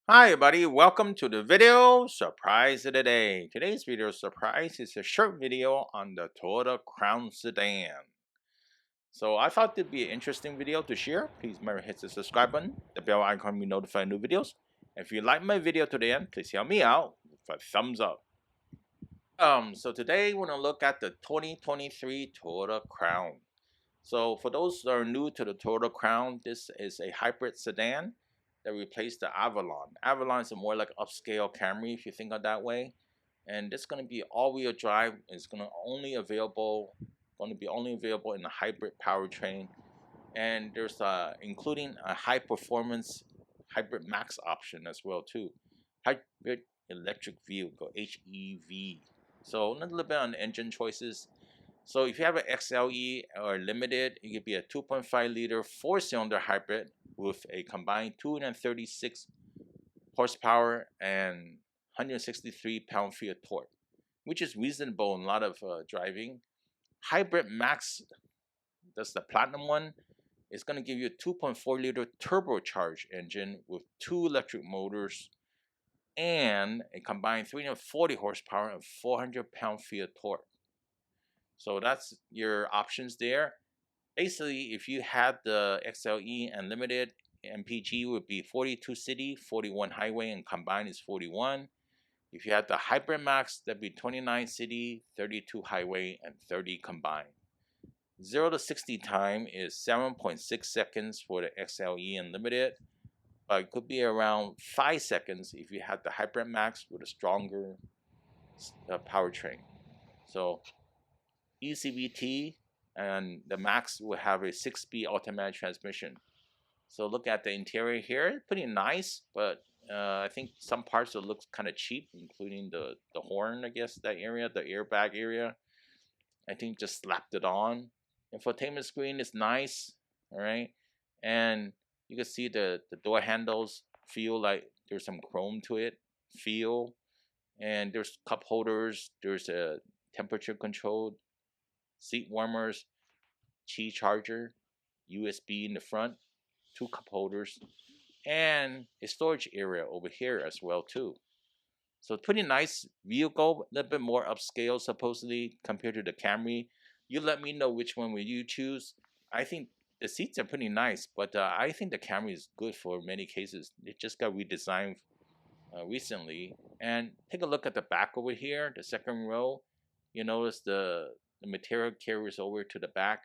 Hi everybody, welcome to the video surprise of the day. Today's video surprise is a short video on the Toyota Crown Sedan. So I thought it'd be an interesting video to share. Please remember to hit the subscribe button, the bell icon to be notified new videos. If you like my video to the end, please help me out with a thumbs up. So today we're gonna look at the 2023 Toyota Crown. So for those that are new to the Toyota Crown, this is a hybrid sedan that replaced the Avalon. Avalon is a more like upscale Camry if you think of that way. And this is going to be all-wheel drive. It's going to be only available in a hybrid powertrain. And there's including a high performance hybrid max option as well too. Hybrid electric vehicle, HEV. So a little bit on engine choices. So if you have an XLE or Limited, it could be a 2.5 liter 4-cylinder hybrid with a combined 236 horsepower and 163 pound-feet of torque, which is reasonable in a lot of driving. Hybrid Max, that's the platinum one, is going to give you a 2.4 liter turbocharged engine with 2 electric motors and a combined 340 horsepower and 400 pound-feet of torque. So that's your options there. Basically, if you had the XLE and Limited, MPG would be 42 city, 41 highway, and combined is 41. If you had the Hybrid Max, that'd be 29 city, 32 highway, and 30 combined. 0 to 60 time is 7.6 seconds for the XLE and Limited, but it could be around 5 seconds if you had the Hybrid Max with a stronger powertrain. So ECVT and the Max will have a 6-speed automatic transmission. So look at the interior here, pretty nice, but I think some parts will look kind of cheap, including the horn, I guess, that area, the airbag area. I think just slapped it on. Infotainment screen is nice, all right? And you can see the door handles feel like there's some chrome to it, and there's cup holders, there's a temperature controlled seat warmers, Qi charger, USB in the front, 2 cup holders, and a storage area over here as well too. So pretty nice vehicle, a little bit more upscale supposedly compared to the Camry. You let me know which one will you choose. I think the seats are pretty nice, but I think the Camry is good for many cases. It just got redesigned recently. And take a look at the back over here, the second row. You notice the material carries over to the back,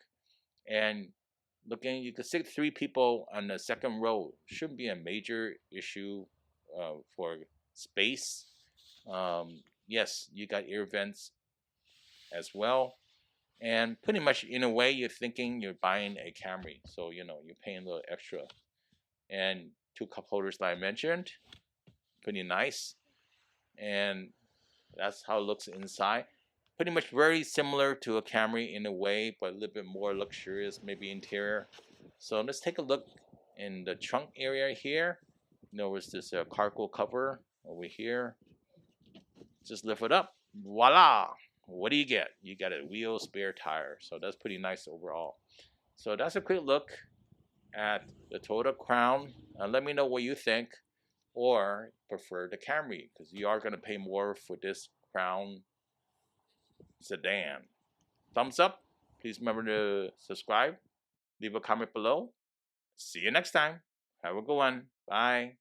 and looking, you could sit 3 people on the second row. Shouldn't be a major issue for space. Yes, you got air vents as well, and pretty much in a way you're thinking you're buying a Camry, so you're paying a little extra. And 2 cup holders that I mentioned, pretty nice, and that's how it looks inside. Pretty much very similar to a Camry in a way, but a little bit more luxurious, maybe interior. So let's take a look in the trunk area here. Notice this cargo cover over here. Just lift it up. Voila! What do you get? You got a wheel spare tire. So that's pretty nice overall. So that's a quick look at the Toyota Crown. Let me know what you think, or prefer the Camry, because you are going to pay more for this Crown Sedan. Thumbs up. Please remember to subscribe. Leave a comment below. See you next time. Have a good one. Bye.